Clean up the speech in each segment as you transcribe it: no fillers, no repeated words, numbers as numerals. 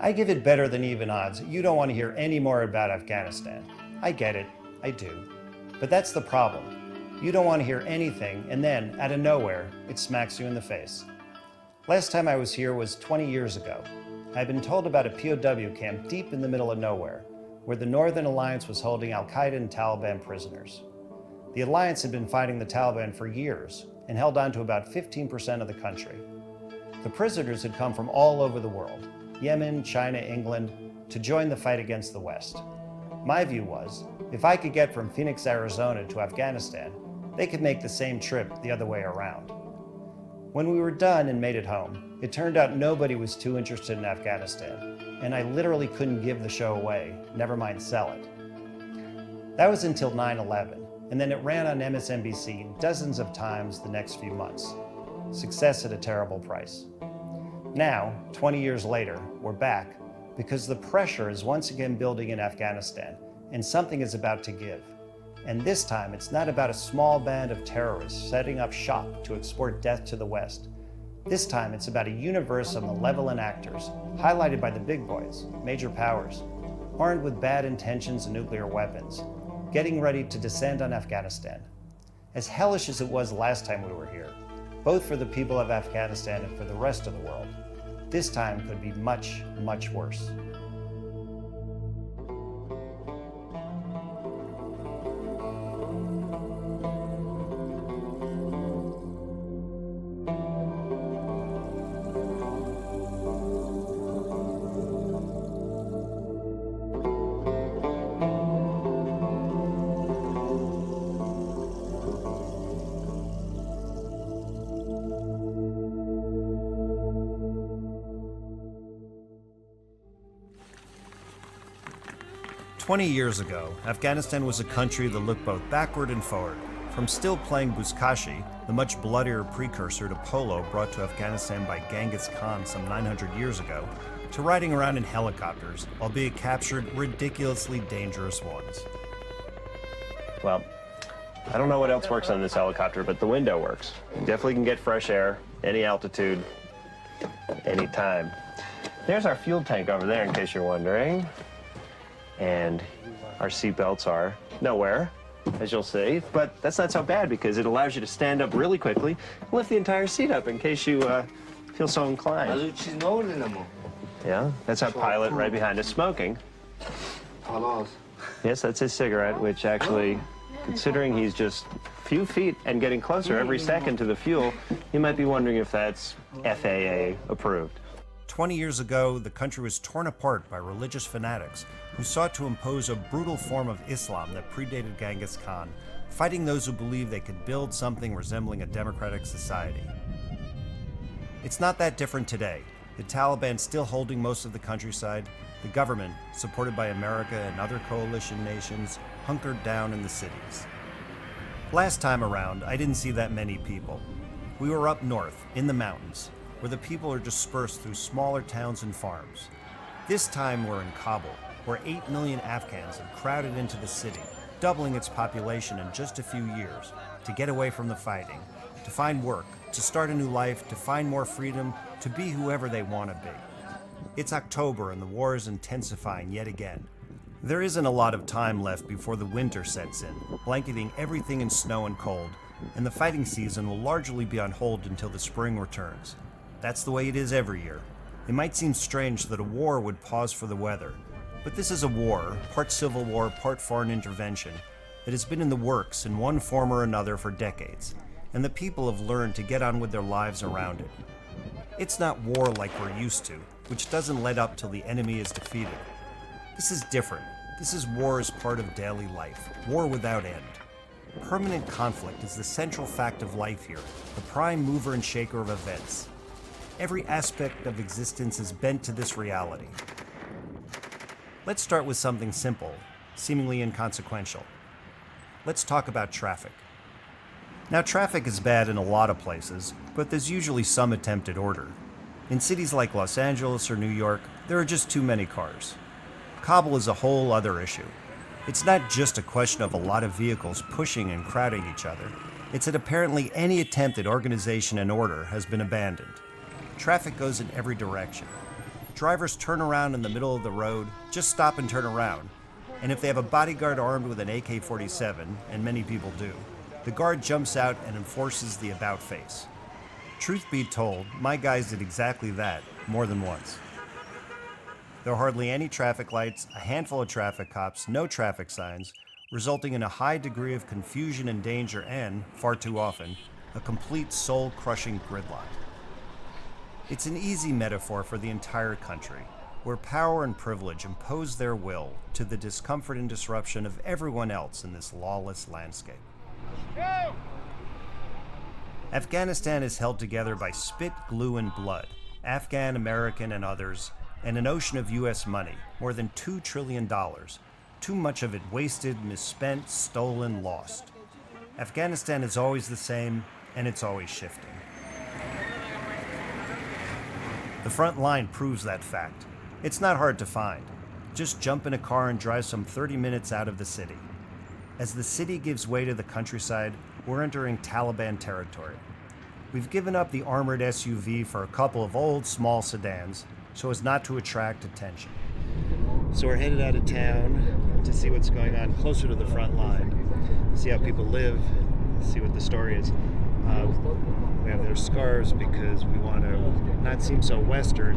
I give it better than even odds. You don't want to hear any more about Afghanistan. I get it, I do. But that's the problem. You don't want to hear anything, and then, out of nowhere, it smacks you in the face. Last time I was here was 20 years ago. I'd been told about a POW camp deep in the middle of nowhere, where the Northern Alliance was holding Al-Qaeda and Taliban prisoners. The Alliance had been fighting the Taliban for years and held on to about 15% of the country. The prisoners had come from all over the world, Yemen, China, England, to join the fight against the West. My view was, if I could get from Phoenix, Arizona to Afghanistan, they could make the same trip the other way around. When we were done and made it home, it turned out nobody was too interested in Afghanistan, and I literally couldn't give the show away, never mind sell it. That was until 9/11, and then it ran on MSNBC dozens of times the next few months. Success at a terrible price. Now, 20 years later, we're back because the pressure is once again building in Afghanistan, and something is about to give. And this time, it's not about a small band of terrorists setting up shop to export death to the West. This time, it's about a universe of malevolent actors, highlighted by the big boys, major powers, armed with bad intentions and nuclear weapons, getting ready to descend on Afghanistan. As hellish as it was last time we were here, both for the people of Afghanistan and for the rest of the world, this time could be much, much worse. 20 years ago, Afghanistan was a country that looked both backward and forward, from still playing buzkashi, the much bloodier precursor to polo brought to Afghanistan by Genghis Khan some 900 years ago, to riding around in helicopters, albeit captured ridiculously dangerous ones. Well, I don't know what else works on this helicopter, but the window works. You definitely can get fresh air, any altitude, any time. There's our fuel tank over there, in case you're wondering. And our seatbelts are nowhere, as you'll see. But that's not so bad because it allows you to stand up really quickly and lift the entire seat up in case you feel so inclined. Yeah, that's our pilot right behind us smoking. Yes, that's his cigarette, which actually, considering he's just a few feet and getting closer every second to the fuel, you might be wondering if that's FAA approved. 20 years ago, the country was torn apart by religious fanatics who sought to impose a brutal form of Islam that predated Genghis Khan, fighting those who believed they could build something resembling a democratic society. It's not that different today. The Taliban still holding most of the countryside, the government, supported by America and other coalition nations, hunkered down in the cities. Last time around, I didn't see that many people. We were up north, in the mountains, where the people are dispersed through smaller towns and farms. This time we're in Kabul, where 8 million Afghans have crowded into the city, doubling its population in just a few years, to get away from the fighting, to find work, to start a new life, to find more freedom, to be whoever they want to be. It's October and the war is intensifying yet again. There isn't a lot of time left before the winter sets in, blanketing everything in snow and cold, and the fighting season will largely be on hold until the spring returns. That's the way it is every year. It might seem strange that a war would pause for the weather, but this is a war, part civil war, part foreign intervention, that has been in the works in one form or another for decades, and the people have learned to get on with their lives around it. It's not war like we're used to, which doesn't let up till the enemy is defeated. This is different. This is war as part of daily life, war without end. Permanent conflict is the central fact of life here, the prime mover and shaker of events. Every aspect of existence is bent to this reality. Let's start with something simple, seemingly inconsequential. Let's talk about traffic. Now, traffic is bad in a lot of places, but there's usually some attempt at order. In cities like Los Angeles or New York, there are just too many cars. Kabul is a whole other issue. It's not just a question of a lot of vehicles pushing and crowding each other. It's that apparently any attempt at organization and order has been abandoned. Traffic goes in every direction. Drivers turn around in the middle of the road, just stop and turn around. And if they have a bodyguard armed with an AK-47, and many people do, the guard jumps out and enforces the about face. Truth be told, my guys did exactly that more than once. There are hardly any traffic lights, a handful of traffic cops, no traffic signs, resulting in a high degree of confusion and danger and, far too often, a complete soul-crushing gridlock. It's an easy metaphor for the entire country, where power and privilege impose their will to the discomfort and disruption of everyone else in this lawless landscape. Go! Afghanistan is held together by spit, glue, and blood, Afghan, American, and others, and an ocean of U.S. money, more than $2 trillion, too much of it wasted, misspent, stolen, lost. Afghanistan is always the same, and it's always shifting. The front line proves that fact. It's not hard to find. Just jump in a car and drive some 30 minutes out of the city. As the city gives way to the countryside, we're entering Taliban territory. We've given up the armored SUV for a couple of old, small sedans, so as not to attract attention. So we're headed out of town to see what's going on closer to the front line, see how people live, see what the story is. We have their scarves because we want to not seem so Western,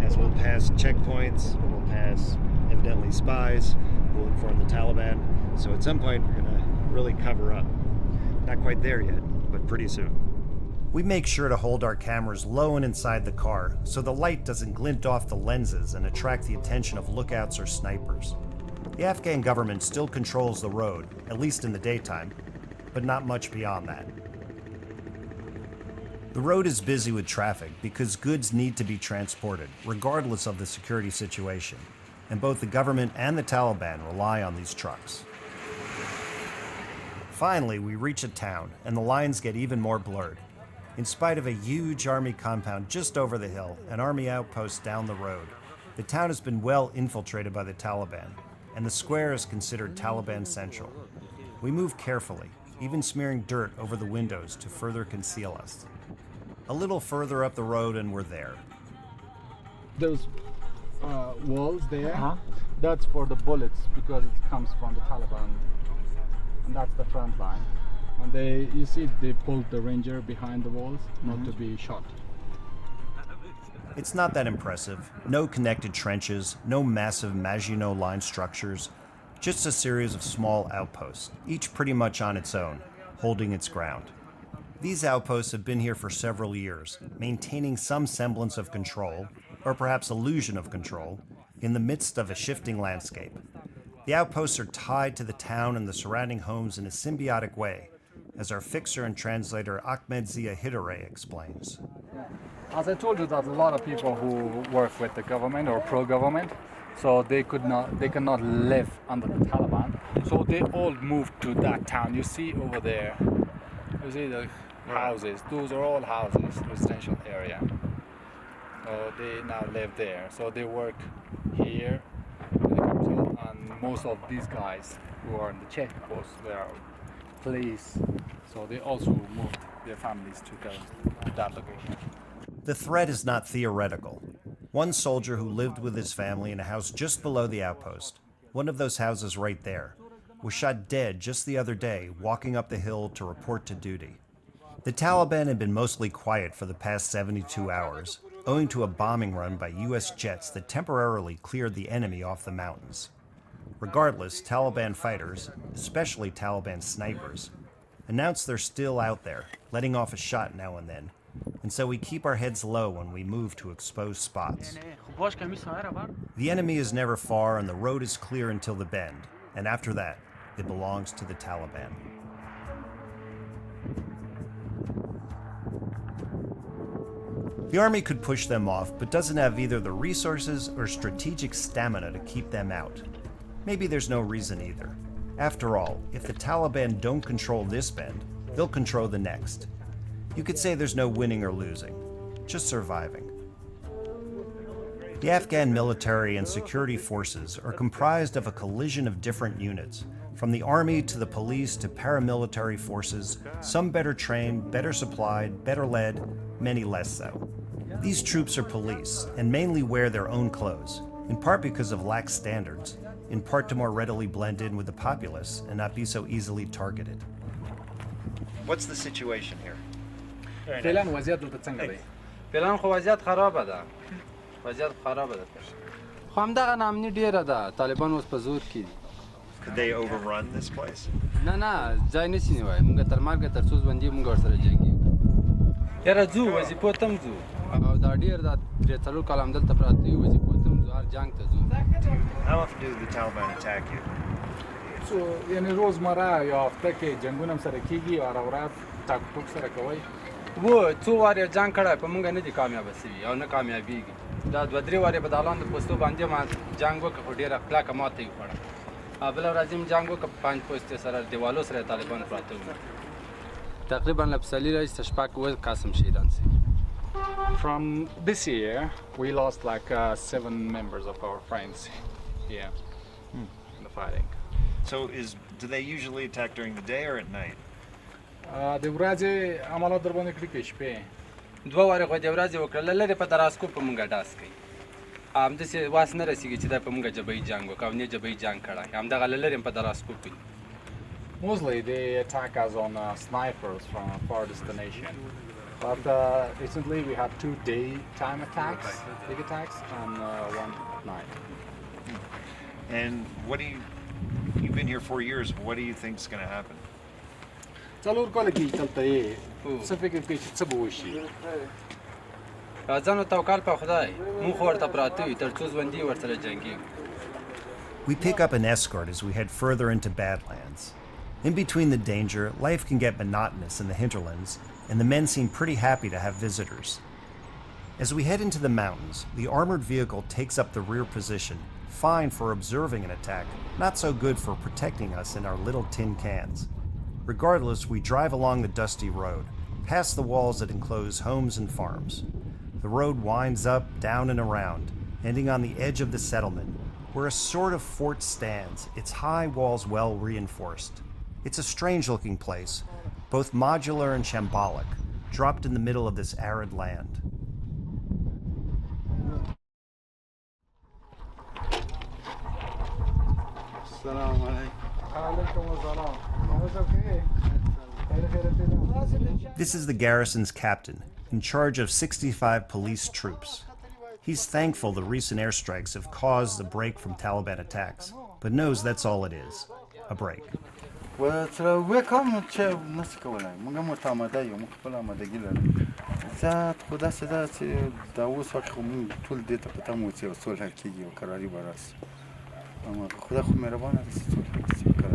as we'll pass checkpoints, we'll pass evidently spies who will inform the Taliban. So at some point we're going to really cover up. Not quite there yet, but pretty soon. We make sure to hold our cameras low and inside the car so the light doesn't glint off the lenses and attract the attention of lookouts or snipers. The Afghan government still controls the road, at least in the daytime, but not much beyond that. The road is busy with traffic because goods need to be transported, regardless of the security situation, and both the government and the Taliban rely on these trucks. Finally, we reach a town, and the lines get even more blurred. In spite of a huge army compound just over the hill and army outposts down the road, the town has been well infiltrated by the Taliban, and the square is considered Taliban Central. We move carefully, even smearing dirt over the windows to further conceal us. A little further up the road and we're there. Those walls there, that's for the bullets because it comes from the Taliban, and that's the front line. And you see they pulled the ranger behind the walls not to be shot. It's not that impressive. No connected trenches, no massive Maginot Line structures, just a series of small outposts, each pretty much on its own, holding its ground. These outposts have been here for several years, maintaining some semblance of control, or perhaps illusion of control, in the midst of a shifting landscape. The outposts are tied to the town and the surrounding homes in a symbiotic way, as our fixer and translator Ahmed Zia Hidare explains. As I told you, there's a lot of people who work with the government or pro-government, so they cannot live under the Taliban. So they all moved to that town. You see over there, you see the houses. Those are all houses, residential area. So they now live there. So they work here in the capital, and most of these guys who are in the check posts, they are police. So they also moved their families to that location. The threat is not theoretical. One soldier who lived with his family in a house just below the outpost, one of those houses right there, was shot dead just the other day walking up the hill to report to duty. The Taliban had been mostly quiet for the past 72 hours, owing to a bombing run by U.S. jets that temporarily cleared the enemy off the mountains. Regardless, Taliban fighters, especially Taliban snipers, announce they're still out there, letting off a shot now and then, and so we keep our heads low when we move to exposed spots. The enemy is never far and the road is clear until the bend, and after that, it belongs to the Taliban. The army could push them off, but doesn't have either the resources or strategic stamina to keep them out. Maybe there's no reason either. After all, if the Taliban don't control this bend, they'll control the next. You could say there's no winning or losing, just surviving. The Afghan military and security forces are comprised of a collision of different units, from the army to the police to paramilitary forces, some better trained, better supplied, better led, many less so. These troops are police and mainly wear their own clothes, in part because of lax standards, in part to more readily blend in with the populace and not be so easily targeted. What's the situation here? فعلا وضعیت دلته څنګه دی؟ فعلا خو وضعیت خرابه ده. وضعیت خرابه ده. خو همدغه ناامني ډیره ده. طالبان اوس په زور کې دي. Could they overrun this place? نه ځای نشي نیوای. موږ تر مرګه تر څو ژوندي موږ ورسره جنګیږو. یاره ځو وظیفو ته هم ځو. او دا ډیر دا درې څلور کاله همدلته پراته یو وظیفو ته هم ځو. هر جنګ ته ځو. How often do the Taliban attack you? یعنی روزمره یا هفته کې جنګونه هم سره کېږي او هره ورځ ټاک ټوک سره کوئ؟ و څو واره جنګ کړی په موږ نه دي کامیابه سوي او نه کامیابېږي. دا دوه درې وارې په دالان د پوستو باندې ما جنګ وکړ خو ډېره کلکه ماته یې وخوړه. بله ورځ یې جنګ وکړ په 5 پوستې سره دیوالو سره طالبان پراته وو. تقریبا له پسرلي راهیسې شپږ اووه کس هم شهیدان سوي. From this year, we lost like 7 members of our friends here in the fighting. So do they usually attack during the day or at night? د ورځې عملات در باندې کړي کې شپې. دوه وارې خو د ورځې وکړله لرې په دراسکو په موږ ډاس کوي. همداسې واس نه رسېږي چې دا په موږ جبهي جنګ وکړو او نه جبهي جنګ کړی. همدغه له لرې په دراسکو کوي. Mostly they attack us on snipers from a far destination. But recently we had 2 daytime attacks, big attacks, and 1 at night. And you've been here 4 years, what do you think is going to happen? څلور کاله کې دلته یې څه فکر کوي چې څه به وشي؟ ځان توکل په خدای موږ خو ورته پراته یو تر څو ژوندي ورسره جنګېږو. We pick up an escort as we head further into Badlands. In between the danger, life can get monotonous in the hinterlands, and the men seem pretty happy to have visitors. As we head into the mountains, the armored vehicle takes up the rear position, fine for observing an attack, not so good for protecting us in our little tin cans. Regardless, we drive along the dusty road, past the walls that enclose homes and farms. The road winds up, down, and around, ending on the edge of the settlement, where a sort of fort stands, its high walls well reinforced. It's a strange-looking place, both modular and shambolic, dropped in the middle of this arid land. Assalamu alaikum. This is the garrison's captain, in charge of 65 police troops. He's thankful the recent airstrikes have caused a break from Taliban attacks, but knows that's all it is, a break. خدا خو مهربانه دی چې څوک پکې کار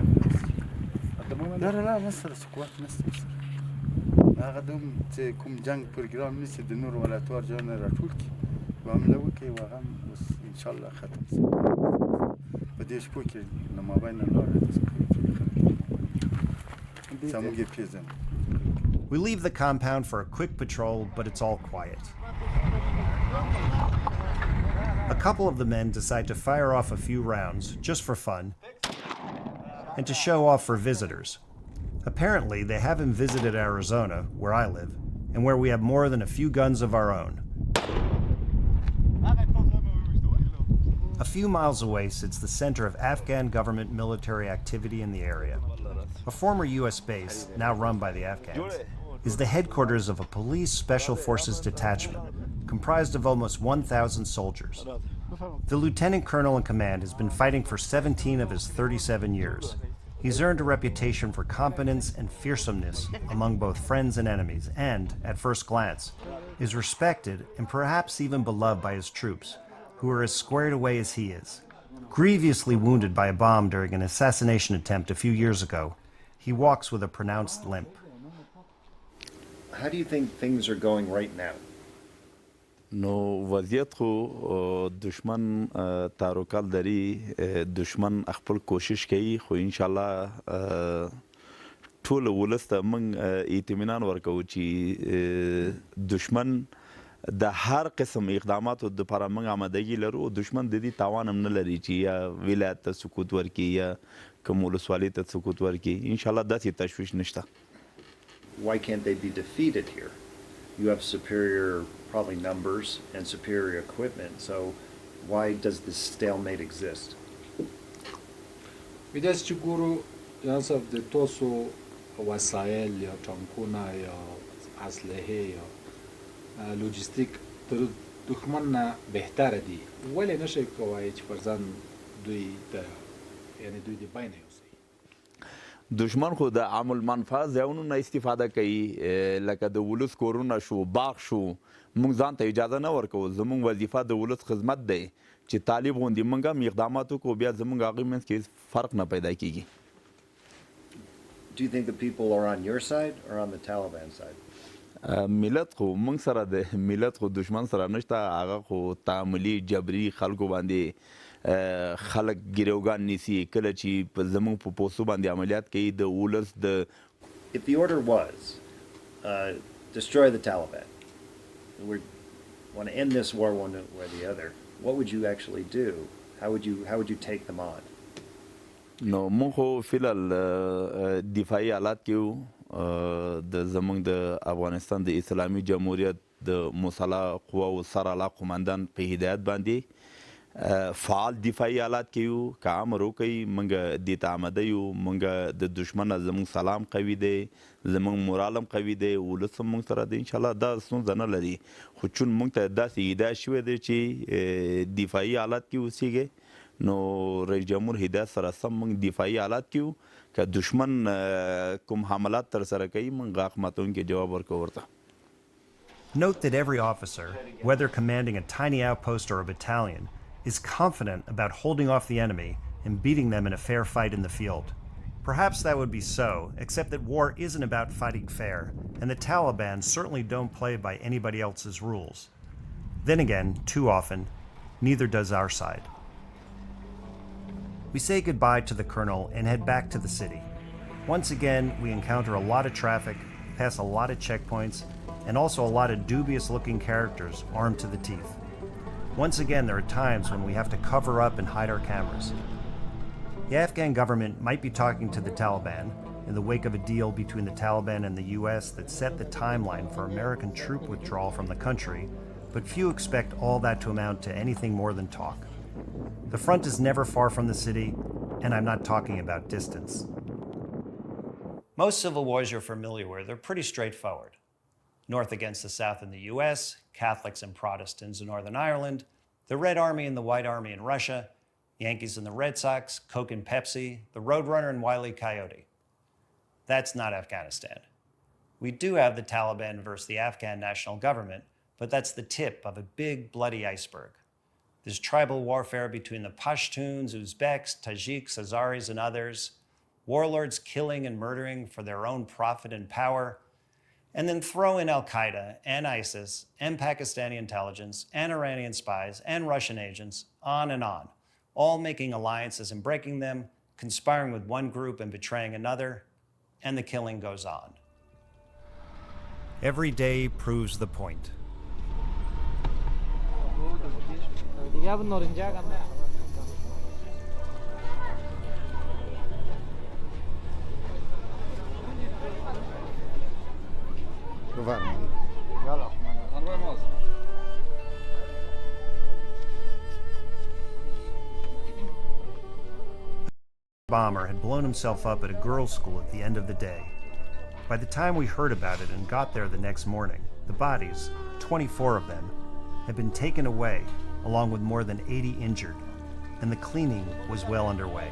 کوي. لا مسله سقوط نشته سره. هغه چې کوم جنگ پروګرام نشي د نور ولایتو ارجان راټول کی و عمله وکي و هم ان شاء الله ختم شي. په دې شپو کې نو ما باندې لاره سمږي پیژن. We leave the compound for a quick patrol, but it's all quiet. A couple of the men decide to fire off a few rounds, just for fun, and to show off for visitors. Apparently, they haven't visited Arizona, where I live, and where we have more than a few guns of our own. A few miles away sits the center of Afghan government military activity in the area. A former U.S. base, now run by the Afghans, is the headquarters of a police special forces detachment, comprised of almost 1,000 soldiers. The lieutenant colonel in command has been fighting for 17 of his 37 years. He's earned a reputation for competence and fearsomeness among both friends and enemies, and, at first glance, is respected and perhaps even beloved by his troops, who are as squared away as he is. Grievously wounded by a bomb during an assassination attempt a few years ago, he walks with a pronounced limp. How do you think things are going right now? نو وضعیت خو دشمن تاروکال داری دشمن خپل کوشش کوي خو ان شاء الله ټول ولس ته موږ اطمینان ورکوو چې دشمن د هر قسم اقداماتو لپاره موږ آمادګي لرو. دشمن د دې توان هم نه لري چې یا ولایت ته سقوط ورکړي یا کوم ولسوالۍ ته سقوط ورکړي. ان شاء الله داسې تشویش نشته. Why can't they be defeated here? You have superior probably numbers and superior equipment. So why does this stalemate exist? میدونست چی گروه یانصف ده توسو وسایل یا تانکونا یا اسلحه یا لوجستیک در دښمن نه بهتره دي ولې نشي کوای چې فرضاً دوی د یعنی دوی د بین اوسي دشمن خو د عامل منفعه ځایونو نه استفاده کوي لکه د ولس کورونه شو باغ شو موږ ځان ته اجازه نه ورکوو زموږ وظیفه د ولس خدمت دی چې طالب غوندې موږ هم اقدامات وکړو بیا زموږ هغوی منځ کې فرق نه پیدا کیږي Do you think the people are on your side or on the Taliban side? ملت خو موږ سره د ملت خو دشمن سره نشته هغه خو تعاملي جبري خلکو باندې خلک ګیروګان نیسي کله چې زموږ په پوستو باندې عملیات کوي د ولس د If the order was destroy the Taliban, we want to end this war one way or the other, what would you actually do? How would you take them on? نو موږ خو فلال دفاعي حالات کې وو د زموږ د افغانستان د اسلامي جمهوریت د مسلح قواو سرعلا قماندان په هدایت باندې فعال دفاعي حالات کې یو که امر وکړي موږ دې ته آماده یو موږ د دشمن نه زموږ سلام قوي دی زموږ مورال هم قوي دی ولس هم موږ سره دی انشاءالله دا ستونزه نه لري خو چون موږ ته داسې هدایت شوی دی چې دفاعي حالات کې اوسیږي نو رئیس جمهور هدایت سره سم موږ دفاعي حالات کې یو که دشمن کوم حملات تر سره کوي موږ غاښ ماتونکی جواب ورکوو ورته Note that every officer, whether commanding a tiny outpost or a battalion, is confident about holding off the enemy and beating them in a fair fight in the field. Perhaps that would be so, except that war isn't about fighting fair, and the Taliban certainly don't play by anybody else's rules. Then again, too often, neither does our side. We say goodbye to the colonel and head back to the city. Once again, we encounter a lot of traffic, pass a lot of checkpoints, and also a lot of dubious-looking characters armed to the teeth. Once again, there are times when we have to cover up and hide our cameras. The Afghan government might be talking to the Taliban in the wake of a deal between the Taliban and the US that set the timeline for American troop withdrawal from the country, but few expect all that to amount to anything more than talk. The front is never far from the city, and I'm not talking about distance. Most civil wars you're familiar with are pretty straightforward. North against the South in the US, Catholics and Protestants in Northern Ireland, the Red Army and the White Army in Russia, Yankees and the Red Sox, Coke and Pepsi, the Roadrunner and Wile E. Coyote. That's not Afghanistan. We do have the Taliban versus the Afghan national government, but that's the tip of a big, bloody iceberg. There's tribal warfare between the Pashtuns, Uzbeks, Tajiks, Azaris, and others, warlords killing and murdering for their own profit and power, and then throw in Al-Qaeda and ISIS and Pakistani intelligence and Iranian spies and Russian agents, on, all making alliances and breaking them, conspiring with one group and betraying another, and the killing goes on. Every day proves the point. Bomber had blown himself up at a girls' school at the end of the day. By the time we heard about it and got there the next morning, the bodies, 24 of them, had been taken away, along with more than 80 injured, and the cleaning was well underway.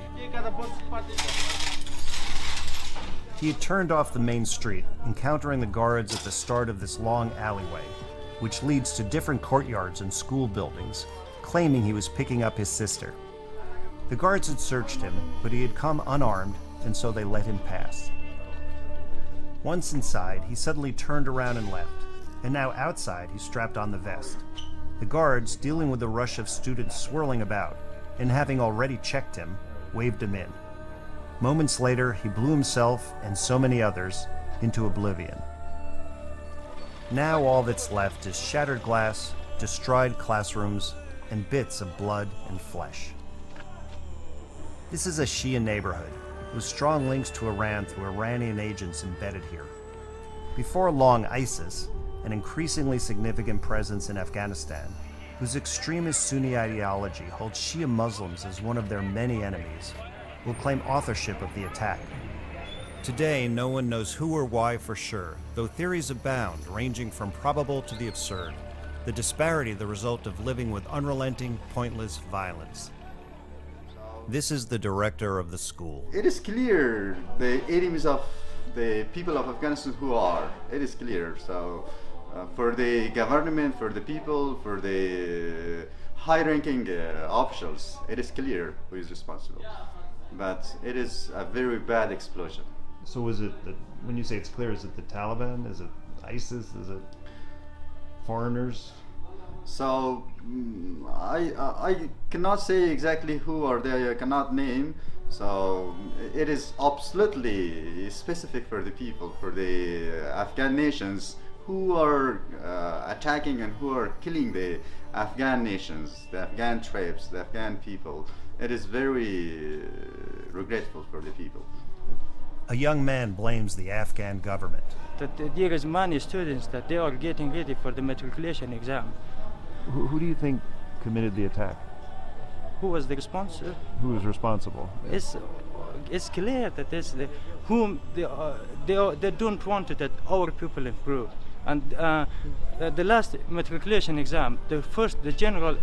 He had turned off the main street, encountering the guards at the start of this long alleyway, which leads to different courtyards and school buildings, claiming he was picking up his sister. The guards had searched him, but he had come unarmed, and so they let him pass. Once inside, he suddenly turned around and left, and now outside he strapped on the vest. The guards, dealing with the rush of students swirling about, and having already checked him, waved him in. Moments later, he blew himself and so many others into oblivion. Now all that's left is shattered glass, destroyed classrooms, and bits of blood and flesh. This is a Shia neighborhood, with strong links to Iran through Iranian agents embedded here. Before long, ISIS, an increasingly significant presence in Afghanistan, whose extremist Sunni ideology holds Shia Muslims as one of their many enemies, will claim authorship of the attack. Today, no one knows who or why for sure, though theories abound, ranging from probable to the absurd. The disparity the result of living with unrelenting, pointless violence. This is the director of the school. It is clear the enemies of the people of Afghanistan who are. It is clear. So for the government, for the people, for the high-ranking officials, it is clear who is responsible. But it is a very bad explosion. So is it, when you say it's clear, is it the Taliban? Is it ISIS? Is it foreigners? So I cannot say exactly who are they. I cannot name. So it is absolutely specific for the people, for the Afghan nations who are attacking and who are killing the Afghan nations, the Afghan tribes, the Afghan people. It is very regretful for the people. A young man blames the Afghan government. That there is many students that they are getting ready for the matriculation exam. Who do you think committed the attack? Who was the responsible? Who was responsible? It's clear that it's whom they don't want that our people improve. And the last matriculation exam, the general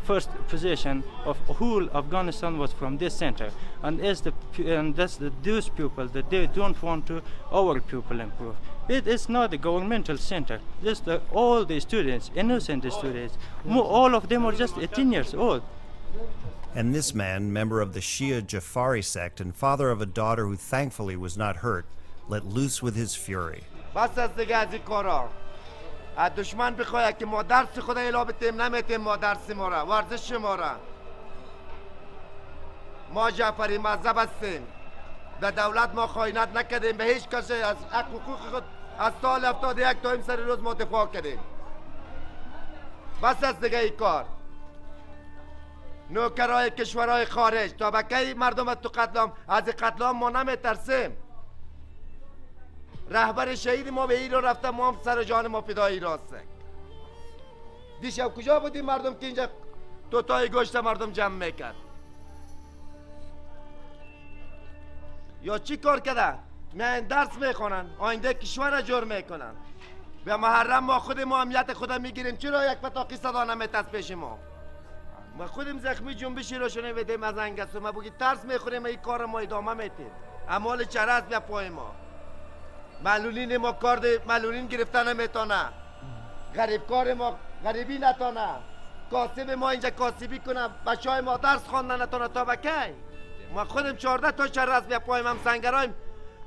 first position of whole Afghanistan was from this center, and that's those people that they don't want to our people improve. It is not a governmental center. Just all the students, innocent students, all of them are just 18 years old. And this man, member of the Shia Jafari sect and father of a daughter who thankfully was not hurt, let loose with his fury. دشمن بخواه که ما درس خود اعلام بتیم نمیتیم ما درس ما را ورزش ما را ما جعفری مذهب هستیم به دولت ما خیانت نکردیم به هیچ کسی از حق حقوق خود از سال 71 تا این سر روز ما دفاع کردیم بس از دیگه ای کار نوکرای کشورهای خارج تا بکی مردم تو قتلام از قتلام ما نمیترسیم رهبر شهید ما به ایران رفته ما هم سر جان ما فدای راسته دیشب کجا بودیم مردم که اینجا دوتای گوشت مردم جمع میکرد یا چی کار کردن میان درس میخونن آینده کشور را جور میکنن به محرم ما خود ما امنیت خود میگیریم چرا یک پتاقی صدا نمیتست پیش ما خودم زخمی جنبشی رو شنه بدیم از انگسو ما بگید ترس میخوریم این کار ما ادامه میتیم اموال چرس بیا پای ما معلولین ما کار معلولین گرفتن نمیتونه غریب کار ما غریبی نتونه کاسب ما اینجا کاسبی کنه بچه های ما درس خواندن نتونه تا بکی ما خودم 14 تا چرس بیا پایم هم سنگرایم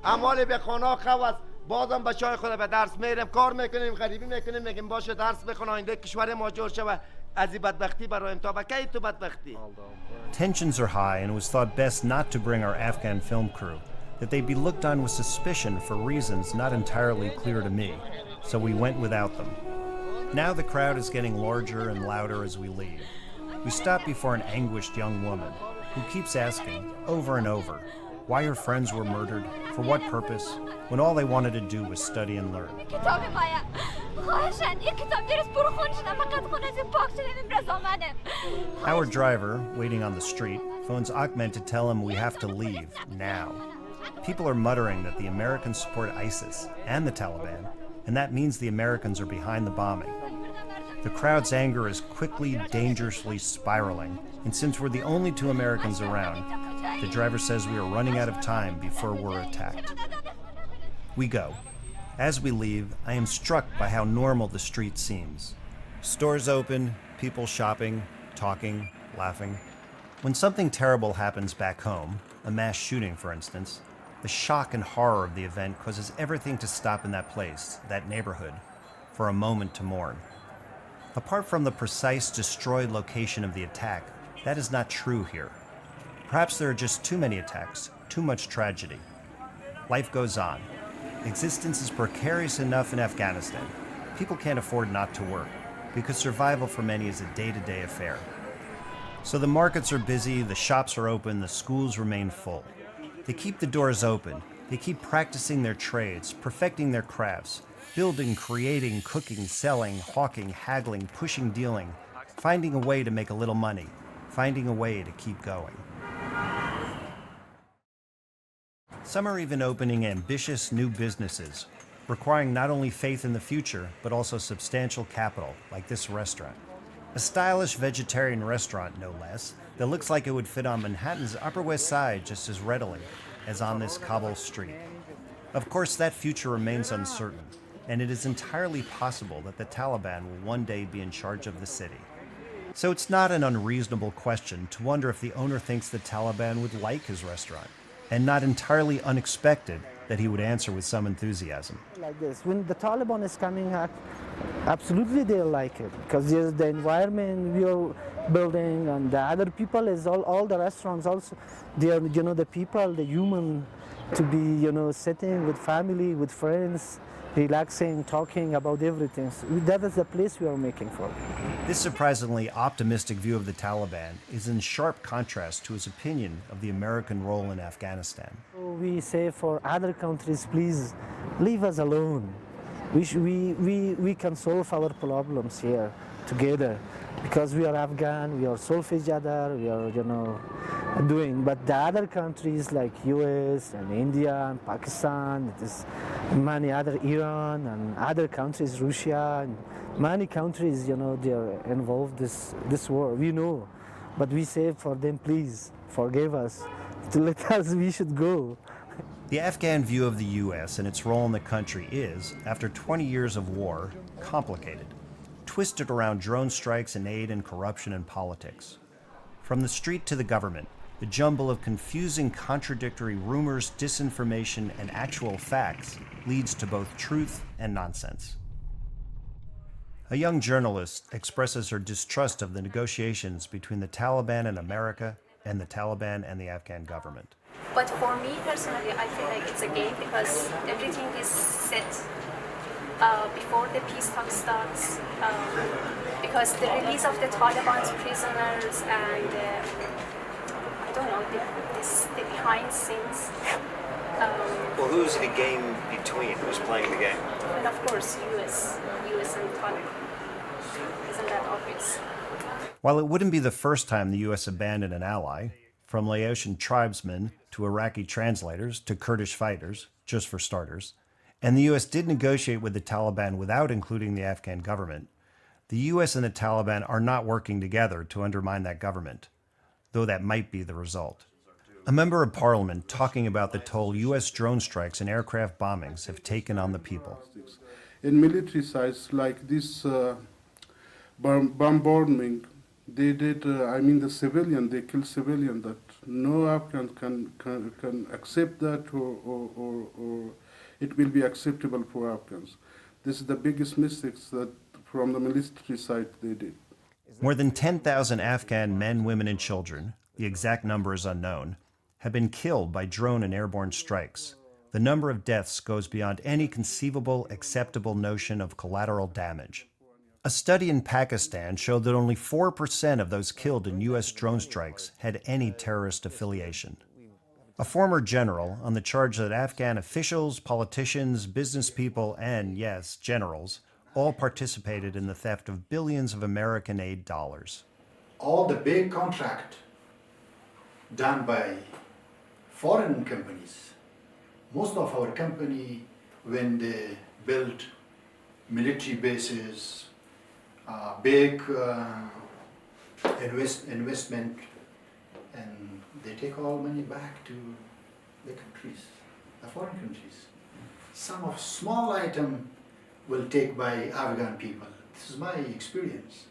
اموال به خانه خواست بازم بچه های خود به درس میریم کار میکنیم غریبی میکنیم میگیم باشه درس بخونه آینده کشور ما جور شوه از این بدبختی برایم تا بکی تو بدبختی. Tensions are high and it was thought best not to bring our Afghan film crew, that they'd be looked on with suspicion for reasons not entirely clear to me, so we went without them. Now the crowd is getting larger and louder as we leave. We stop before an anguished young woman who keeps asking, over and over, why her friends were murdered, for what purpose, when all they wanted to do was study and learn. Our driver, waiting on the street, phones Ahmed to tell him we have to leave now. People are muttering that the Americans support ISIS and the Taliban, and that means the Americans are behind the bombing. The crowd's anger is quickly, dangerously spiraling, and since we're the only two Americans around, the driver says we are running out of time before we're attacked. We go. As we leave, I am struck by how normal the street seems. Stores open, people shopping, talking, laughing. When something terrible happens back home, a mass shooting for instance, the shock and horror of the event causes everything to stop in that place, that neighborhood, for a moment to mourn. Apart from the precise destroyed location of the attack, that is not true here. Perhaps there are just too many attacks, too much tragedy. Life goes on. Existence is precarious enough in Afghanistan. People can't afford not to work, because survival for many is a day-to-day affair. So the markets are busy, the shops are open, the schools remain full. They keep the doors open. They keep practicing their trades, perfecting their crafts, Building, creating, cooking, selling, hawking, haggling, pushing, dealing, finding a way to make a little money, finding a way to keep going. Some are even opening ambitious new businesses, requiring not only faith in the future, but also substantial capital, like this restaurant. A stylish vegetarian restaurant, no less, that looks like it would fit on Manhattan's Upper West Side just as readily as on this Kabul street. Of course, that future remains uncertain, and it is entirely possible that the Taliban will one day be in charge of the city. So it's not an unreasonable question to wonder if the owner thinks the Taliban would like his restaurant, and not entirely unexpected that he would answer with some enthusiasm. Like this, when the Taliban is coming out, absolutely they'll like it, because there's the environment we are building, and the other people is all the restaurants also, they are, the people, the human, to be, sitting with family, with friends, relaxing, talking about everything. So that is the place we are making for. This surprisingly optimistic view of the Taliban is in sharp contrast to his opinion of the American role in Afghanistan. We say for other countries, please leave us alone. We can solve our problems here together, because we are Afghan, we are solve each other, we are, doing. But the other countries like US and India and Pakistan, it is many other, Iran and other countries, Russia, and many countries, they are involved this war. We know, but we say for them, please forgive us, to let us, we should go. The Afghan view of the US and its role in the country is, after 20 years of war, complicated, twisted around drone strikes and aid and corruption and politics. From the street to the government, the jumble of confusing, contradictory rumors, disinformation, and actual facts leads to both truth and nonsense. A young journalist expresses her distrust of the negotiations between the Taliban and America and the Taliban and the Afghan government. But for me personally, I feel like it's a game, because everything is set before the peace talk starts. Because the release of the Taliban's prisoners and I don't know, the behind scenes. Well, who's the game between? Who's playing the game? And of course, US and Taliban. Isn't that obvious? While it wouldn't be the first time the U.S. abandoned an ally, from Laotian tribesmen to Iraqi translators to Kurdish fighters, just for starters, and the U.S. did negotiate with the Taliban without including the Afghan government, the U.S. and the Taliban are not working together to undermine that government, though that might be the result. A member of parliament talking about the toll U.S. drone strikes and aircraft bombings have taken on the people. In military sites like this bombardment, they did, the civilian, they kill civilian, that no Afghan can accept that or it will be acceptable for Afghans. This is the biggest mistakes that from the military side they did. More than 10,000 Afghan men, women, and children, the exact number is unknown, have been killed by drone and airborne strikes. The number of deaths goes beyond any conceivable, acceptable notion of collateral damage. A study in Pakistan showed that only 4% of those killed in U.S. drone strikes had any terrorist affiliation. A former general on the charge that Afghan officials, politicians, business people, and, yes, generals, all participated in the theft of billions of American aid dollars. All the big contract done by foreign companies, most of our company, when they build military bases, big investment, and they take all money back to the countries, the foreign countries. Some of small item will take by Afghan people. This is my experience.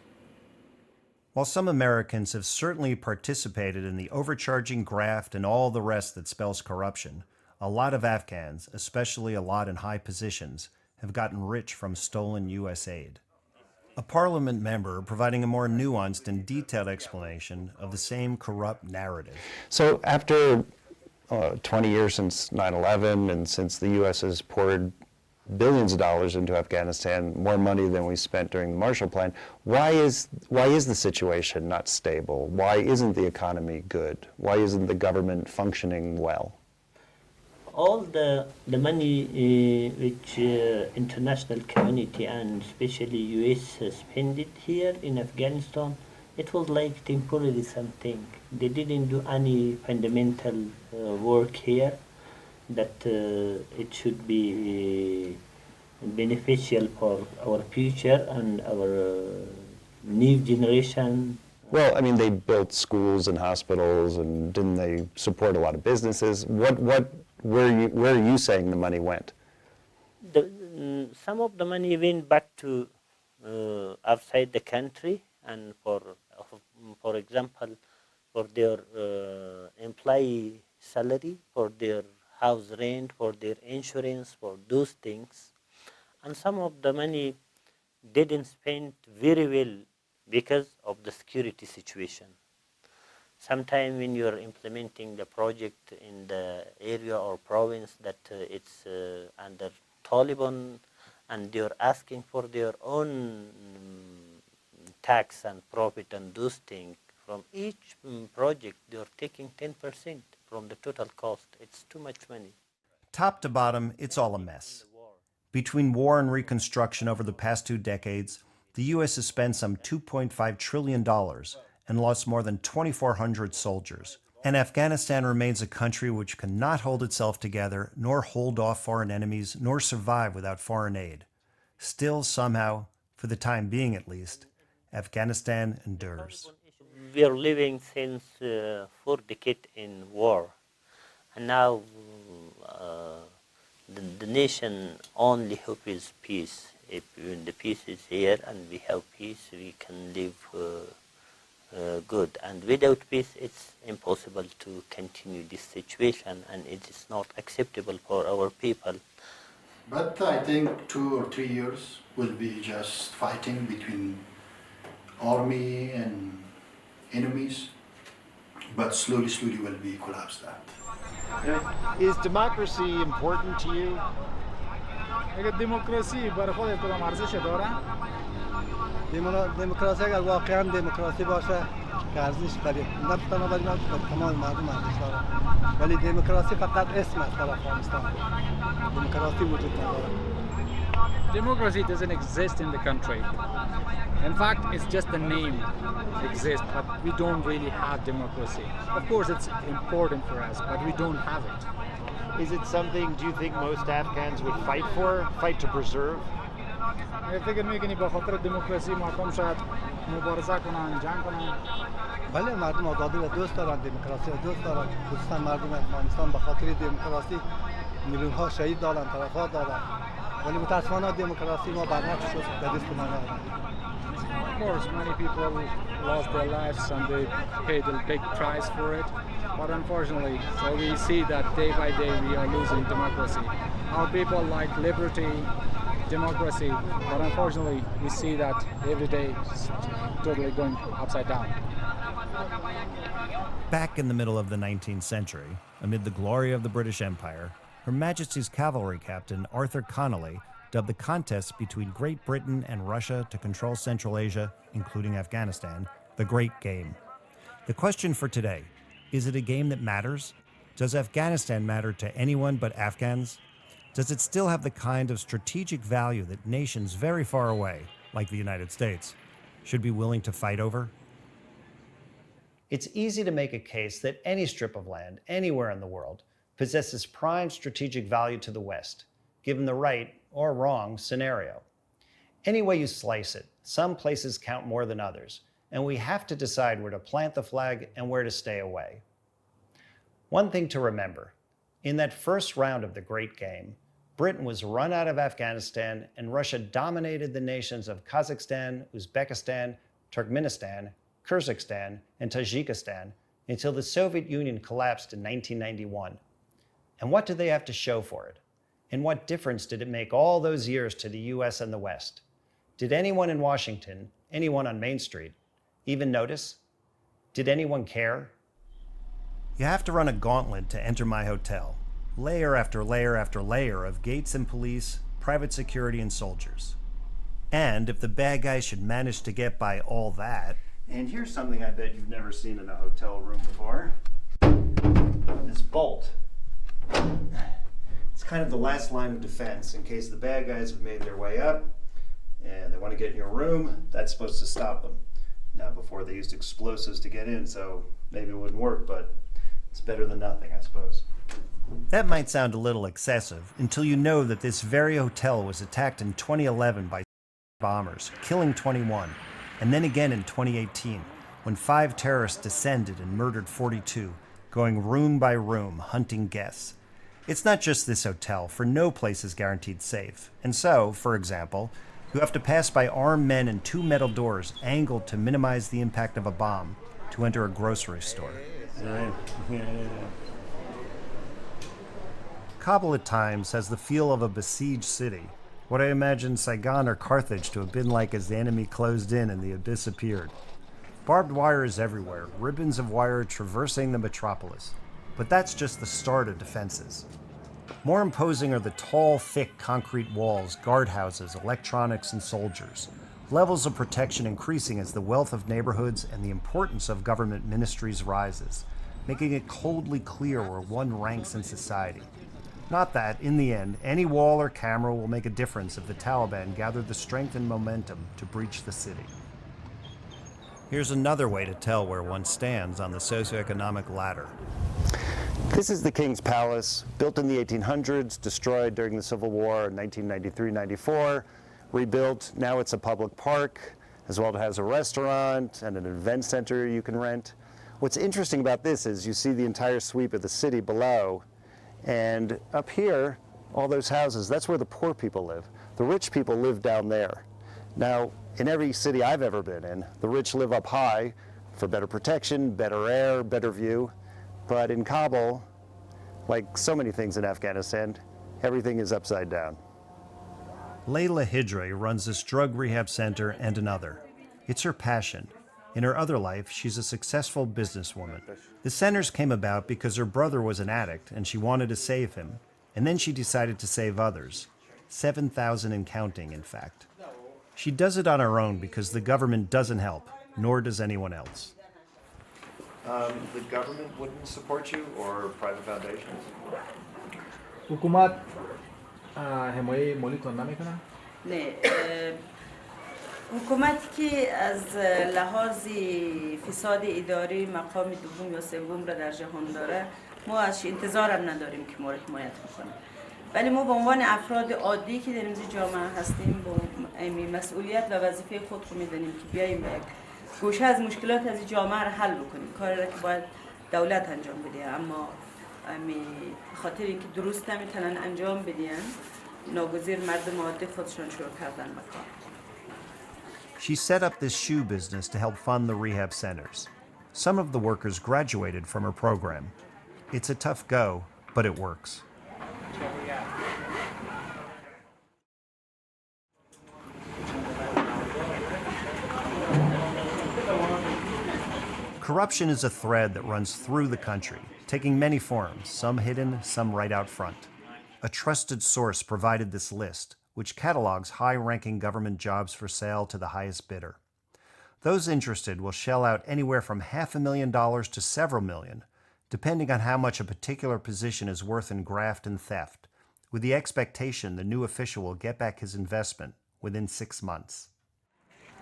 While some Americans have certainly participated in the overcharging, graft, and all the rest that spells corruption, a lot of Afghans, especially a lot in high positions, have gotten rich from stolen U.S. aid. A parliament member providing a more nuanced and detailed explanation of the same corrupt narrative. So after 20 years since 9/11 and since the U.S. has poured billions of dollars into Afghanistan, more money than we spent during the Marshall Plan, why is the situation not stable? Why isn't the economy good? Why isn't the government functioning well? all the money which international community and especially US spent it here in Afghanistan, it was like temporary something. They didn't do any fundamental work here that it should be beneficial for our future and our new generation. Well, I mean, they built schools and hospitals, and didn't they support a lot of businesses? Where are you saying the money went? Some of the money went back to outside the country, and for example, for their employee salary, for their house rent, for their insurance, for those things. And some of the money didn't spend very well because of the security situation. Sometimes when you're implementing the project in the area or province that it's under Taliban, and they're asking for their own tax and profit and those things, from each project they're taking 10% from the total cost. It's too much money. Top to bottom, it's all a mess. Between war and reconstruction over the past 2 decades, the U.S. has spent some $2.5 trillion and lost more than 2,400 soldiers. And Afghanistan remains a country which cannot hold itself together, nor hold off foreign enemies, nor survive without foreign aid. Still, somehow, for the time being at least, Afghanistan endures. We are living since 4 decades in war. And now the nation only hope is peace. If when the peace is here and we have peace, we can live good. And without peace, it's impossible to continue this situation, and it is not acceptable for our people. But I think 2 or 3 years will be just fighting between army and enemies, but slowly will be collapsed that. Is democracy important to you? اگه دموکراسی برای خود کدام ارزش داره؟ دموکراسی اگر واقعا دموکراسی باشه که ارزش برای نه تنها برای تمام مردم ارزش داره، ولی دموکراسی فقط اسم است در افغانستان. دموکراسی وجود نداره. Democracy doesn't exist in the country. In fact, it's just the name exists, but we don't really have democracy. Of course, it's important for us, but we don't have it. Is it something, do you think most Afghans would fight to preserve? فکر میکنی با خاطر دموکراسی مردم شاید مبارزه کنن، جنگ کنن؟ بله، مردم آزادی را دوست دارن، دموکراسی را دوست دارن. خصوصا مردم افغانستان به خاطر دموکراسی میلیون ها شهید دادن، تلفات دادن. ولی متاسفانه دموکراسی ما برعکس شد، به دست ما نیامد. Of course, many people lost their lives and they paid a big price for it. But unfortunately, so we see that day by day we are losing democracy. Our people like liberty, democracy, but unfortunately we see that every day it's totally going upside down. Back in the middle of the 19th century, amid the glory of the British Empire, Her Majesty's cavalry captain Arthur Connolly dubbed the contest between Great Britain and Russia to control Central Asia, including Afghanistan, the Great Game. The question for today, is it a game that matters? Does Afghanistan matter to anyone but Afghans? Does it still have the kind of strategic value that nations very far away, like the United States, should be willing to fight over? It's easy to make a case that any strip of land, anywhere in the world, possesses prime strategic value to the West, given the right or wrong scenario. Any way you slice it, some places count more than others, and we have to decide where to plant the flag and where to stay away. One thing to remember, in that first round of the Great Game, Britain was run out of Afghanistan and Russia dominated the nations of Kazakhstan, Uzbekistan, Turkmenistan, Kyrgyzstan, and Tajikistan until the Soviet Union collapsed in 1991. And what did they have to show for it? And what difference did it make all those years to the US and the West? Did anyone in Washington, anyone on Main Street, even notice? Did anyone care? You have to run a gauntlet to enter my hotel. Layer after layer after layer of gates and police, private security and soldiers. And if the bad guys should manage to get by all that, and here's something I bet you've never seen in a hotel room before. This bolt. kind of the last line of defense in case the bad guys have made their way up and they want to get in your room. That's supposed to stop them. Now, before they used explosives to get in, so maybe it wouldn't work, but it's better than nothing, I suppose. That might sound a little excessive until you know that this very hotel was attacked in 2011 by bombers, killing 21, and then again in 2018, when 5 terrorists descended and murdered 42, going room by room, hunting guests. It's not just this hotel, for no place is guaranteed safe. And so, for example, you have to pass by armed men and 2 metal doors angled to minimize the impact of a bomb to enter a grocery store. Kabul at times has the feel of a besieged city, what I imagine Saigon or Carthage to have been like as the enemy closed in and the abyss appeared. Barbed wire is everywhere, ribbons of wire traversing the metropolis. But that's just the start of defenses. More imposing are the tall, thick concrete walls, guardhouses, electronics, and soldiers. Levels of protection increasing as the wealth of neighborhoods and the importance of government ministries rises, making it coldly clear where one ranks in society. Not that, in the end, any wall or camera will make a difference if the Taliban gather the strength and momentum to breach the city. Here's another way to tell where one stands on the socioeconomic ladder. This is the King's Palace, built in the 1800s, destroyed during the Civil War in 1993-94, rebuilt. Now it's a public park, as well as it has a restaurant and an event center you can rent. What's interesting about this is you see the entire sweep of the city below, and up here, all those houses, that's where the poor people live. The rich people live down there. Now, in every city I've ever been in, the rich live up high for better protection, better air, better view. But in Kabul, like so many things in Afghanistan, everything is upside down. Layla Hidre runs this drug rehab center and another. It's her passion. In her other life, she's a successful businesswoman. The centers came about because her brother was an addict and she wanted to save him. And then she decided to save others. 7,000 and counting, in fact. She does it on her own because the government doesn't help, nor does anyone else. The government wouldn't support you or private foundations? حکومت حمایه مالیتون نمیکنه؟ نه حکومتی که از لحاظ فساد اداری مقام دوم یا سوم را در جهان داره ما از انتظارم نداریم که ما را حمایت میکنه. ولی ما به عنوان افراد عادی که در این جامعه هستیم با مسئولیت و وظیفه خود رو میدونیم که بیاییم یک گوشه از مشکلات از جامعه را حل بکنیم. کاری را که باید دولت انجام بده، اما خاطر اینکه درست نمیتونن انجام بدن ناگزیر مردم عادی خودشون شروع کردن به کار. She set up this shoe business to help fund the rehab centers. Some of the workers graduated from her program. It's a tough go, but it works. Corruption is a thread that runs through the country, taking many forms, some hidden, some right out front. A trusted source provided this list, which catalogs high-ranking government jobs for sale to the highest bidder. Those interested will shell out anywhere from $500,000 to several million, depending on how much a particular position is worth in graft and theft, with the expectation the new official will get back his investment within 6 months.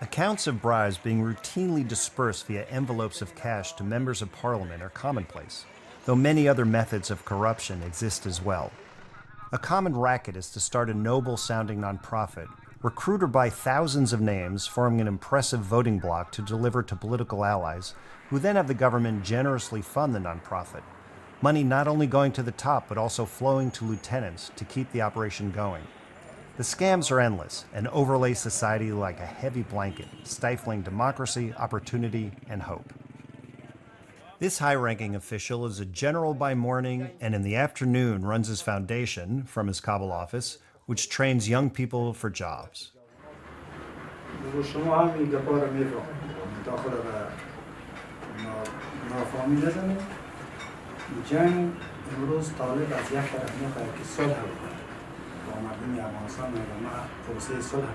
Accounts of bribes being routinely dispersed via envelopes of cash to members of parliament are commonplace, though many other methods of corruption exist as well. A common racket is to start a noble-sounding nonprofit, recruit or buy thousands of names, forming an impressive voting bloc to deliver to political allies, who then have the government generously fund the nonprofit, money not only going to the top but also flowing to lieutenants to keep the operation going. The scams are endless and overlay society like a heavy blanket, stifling democracy, opportunity, and hope. This high-ranking official is a general by morning and in the afternoon runs his foundation from his Kabul office, which trains young people for jobs. جنگ امروز طالب از یک طرف میخواد که صلح بکنه با مردم افغانستان مردم پروسه صلح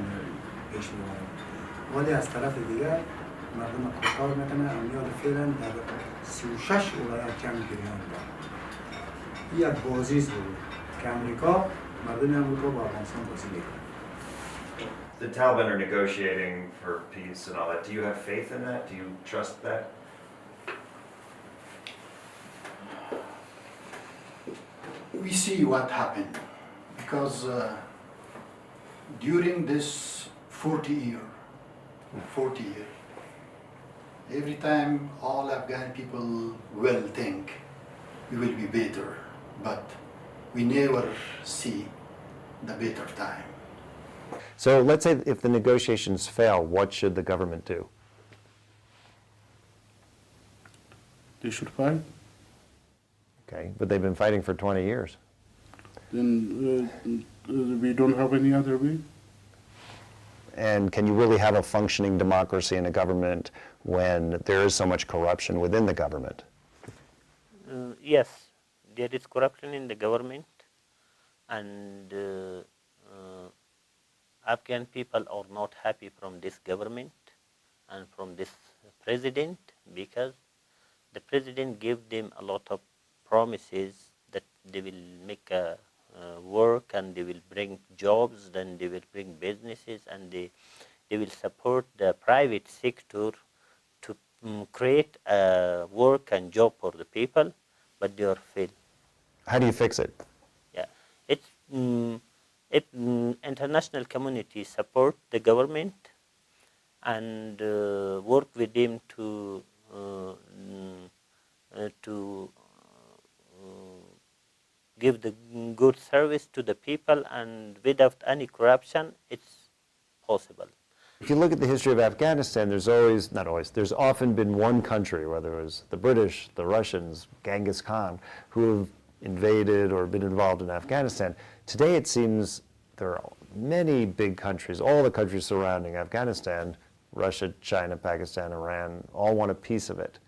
پیش میبرد، ولی از طرف دیگر مردم کار میکنه امیال فعلا در 36 ولایت جنگ جریان دارد. یک بازی بود که که امریکا مردم امریکا با افغانستان بازی میکنه. The Taliban are negotiating for peace and all that. Do you have faith in that? Do you trust that? We see what happened because during this 40 year, every time all Afghan people will think we will be better, but we never see the better time. So let's say if the negotiations fail, what should the government do? They should fight. Okay, but they've been fighting for 20 years. Then we don't have any other way. And can you really have a functioning democracy and a government when there is so much corruption within the government? Yes, there is corruption in the government, and Afghan people are not happy from this government and from this president, because the president gave them a lot of promises that they will make work and they will bring jobs, then they will bring businesses, and they will support the private sector to create work and job for the people, but they are failed. How do you fix it? Yeah, it's if international community support the government and work with them to give the good service to the people and without any corruption, it's possible. If you look at the history of Afghanistan, there's often been one country, whether it was the British, the Russians, Genghis Khan, who have invaded or been involved in Afghanistan. Today it seems there are many big countries, all the countries surrounding Afghanistan, Russia, China, Pakistan, Iran, all want a piece of it.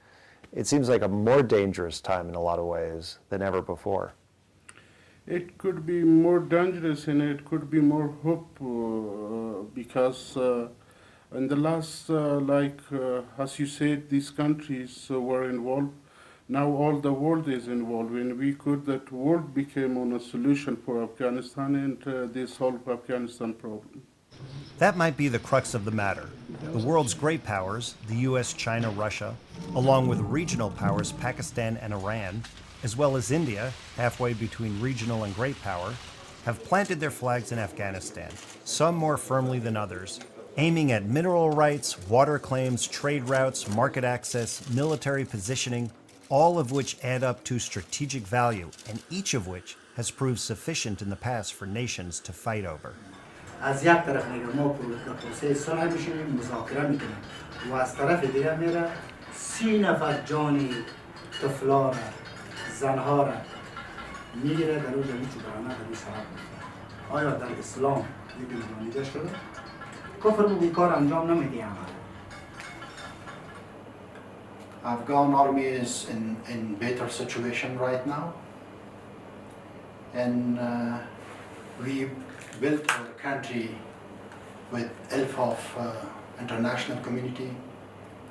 It seems like a more dangerous time in a lot of ways than ever before. It could be more dangerous and it could be more hope because in the last, as you said, these countries were involved. Now all the world is involved. When we could, that world became on a solution for Afghanistan and they solved Afghanistan problem. That might be the crux of the matter. The world's great powers, the US, China, Russia, along with regional powers Pakistan and Iran, as well as India, halfway between regional and great power, have planted their flags in Afghanistan, some more firmly than others, aiming at mineral rights, water claims, trade routes, market access, military positioning, all of which add up to strategic value, and each of which has proved sufficient in the past for nations to fight over. از یک طرف میگه ما پروسه صلح میشیم مذاکره میکنیم و از طرف دیگه میره 30 نفر جان طفلا را زنها را میگیره در اون زمین چوبرانه در اون سراب میکنه. آیا در اسلام یک دیده شده؟ کفر بگو کار انجام نمیده عمل. Afghan army is in better situation right now, and we built our country with help of international community,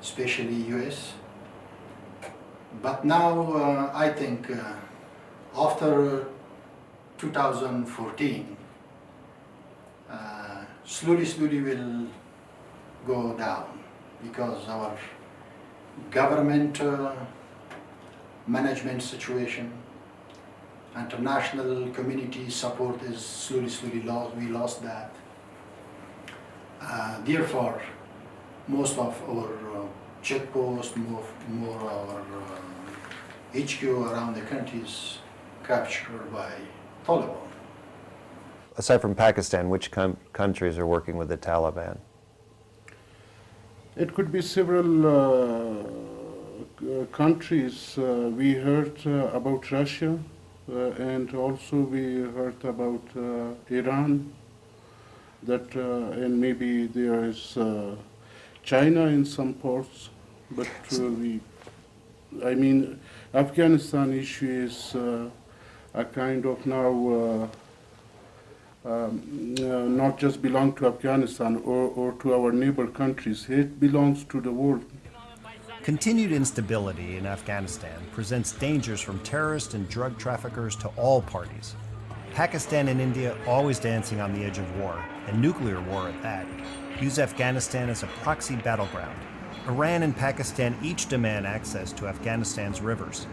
especially US. But now I think after 2014, slowly will go down because our government management situation, international community support is slowly lost. We lost that. Therefore, most of our checkposts, more our HQ around the country is captured by Taliban. Aside from Pakistan, which countries are working with the Taliban? It could be several countries. We heard about Russia, and also we heard about Iran, that and maybe there is China in some parts, but I mean, Afghanistan issue is a kind of now not just belong to Afghanistan or to our neighbor countries. It belongs to the world. Continued instability in Afghanistan presents dangers from terrorists and drug traffickers to all parties. Pakistan and India, always dancing on the edge of war, and nuclear war at that, use Afghanistan as a proxy battleground. Iran and Pakistan each demand access to Afghanistan's rivers.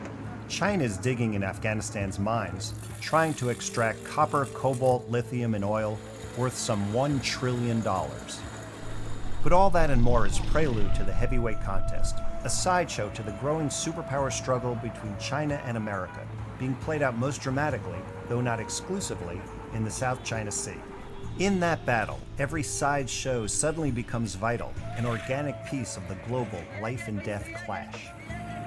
China is digging in Afghanistan's mines, trying to extract copper, cobalt, lithium, and oil worth some $1 trillion. But all that and more is prelude to the heavyweight contest, a sideshow to the growing superpower struggle between China and America, being played out most dramatically, though not exclusively, in the South China Sea. In that battle, every side show suddenly becomes vital, an organic piece of the global life and death clash.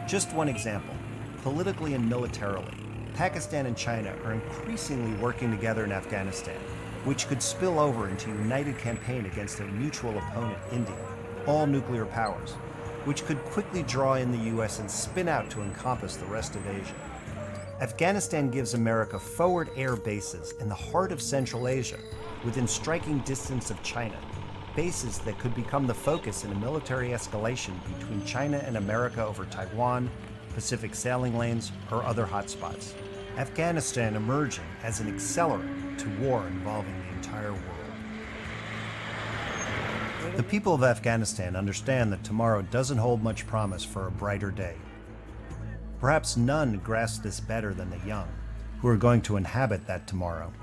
Just one example, politically and militarily, Pakistan and China are increasingly working together in Afghanistan, which could spill over into a united campaign against their mutual opponent, India, all nuclear powers, which could quickly draw in the US and spin out to encompass the rest of Asia. Afghanistan gives America forward air bases in the heart of Central Asia, within striking distance of China, bases that could become the focus in a military escalation between China and America over Taiwan, Pacific sailing lanes, or other hotspots. Afghanistan emerging as an accelerant to war involving the entire world. The people of Afghanistan understand that tomorrow doesn't hold much promise for a brighter day. Perhaps none grasp this better than the young, who are going to inhabit that tomorrow.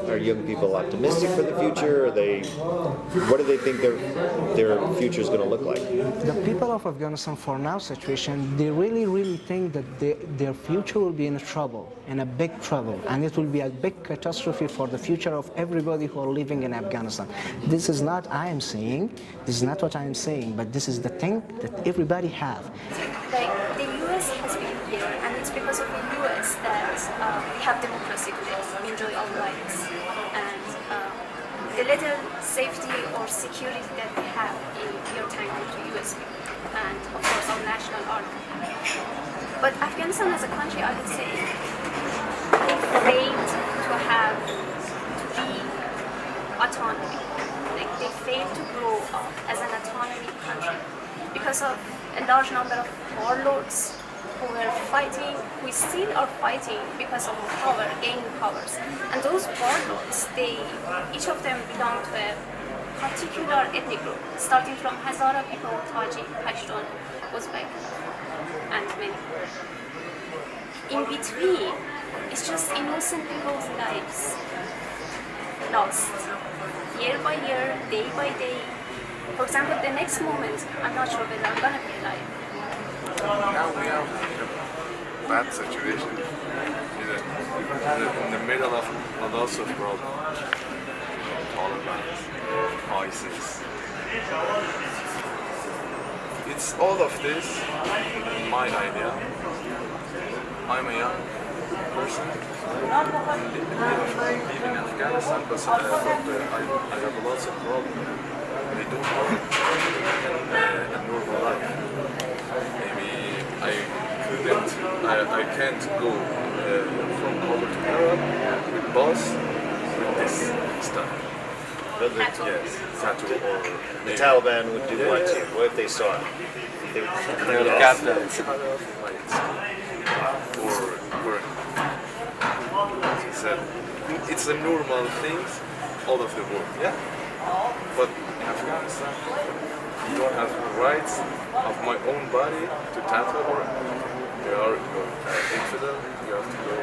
Are young people optimistic for the future? What do they think their future is going to look like? The people of Afghanistan, for now situation, they really think that their future will be in trouble, in a big trouble, and it will be a big catastrophe for the future of everybody who are living in Afghanistan. This is not I am saying, this is not what I am saying, but this is the thing that everybody have. Like the US has been here, and it's because of the US that we have democracy today, we enjoy our rights, and the little safety or security that we have in your time to US people, and of course our national army. But Afghanistan as a country, I would say, failed to be autonomy. Like they failed to grow up as an autonomy country because of a large number of warlords who were fighting, who still are fighting because of power, gaining powers. And those warlords, each of them belong to a particular ethnic group, starting from Hazara people, Tajik, Pashtun, Uzbek, and many more. In between, it's just innocent people's lives lost, year by year, day by day. For example, the next moment, I'm not sure whether I'm gonna be alive. Now we are in a bad situation, in the middle of a lots of problems. Taliban, ISIS. It's all of this my idea. I'm a young person. I live in Afghanistan, but I have lots of problems. I don't have a normal life. Maybe I can't go from Kabul to Europe with bus with this stuff. Yes, tattoo or The Taliban would do what to you? What if they saw it? They would cap that. Or as he said, it's a normal thing all of the world. Yeah. But in Afghanistan, you don't have the rights of my own body to tattoo or you are infidel, you have to go.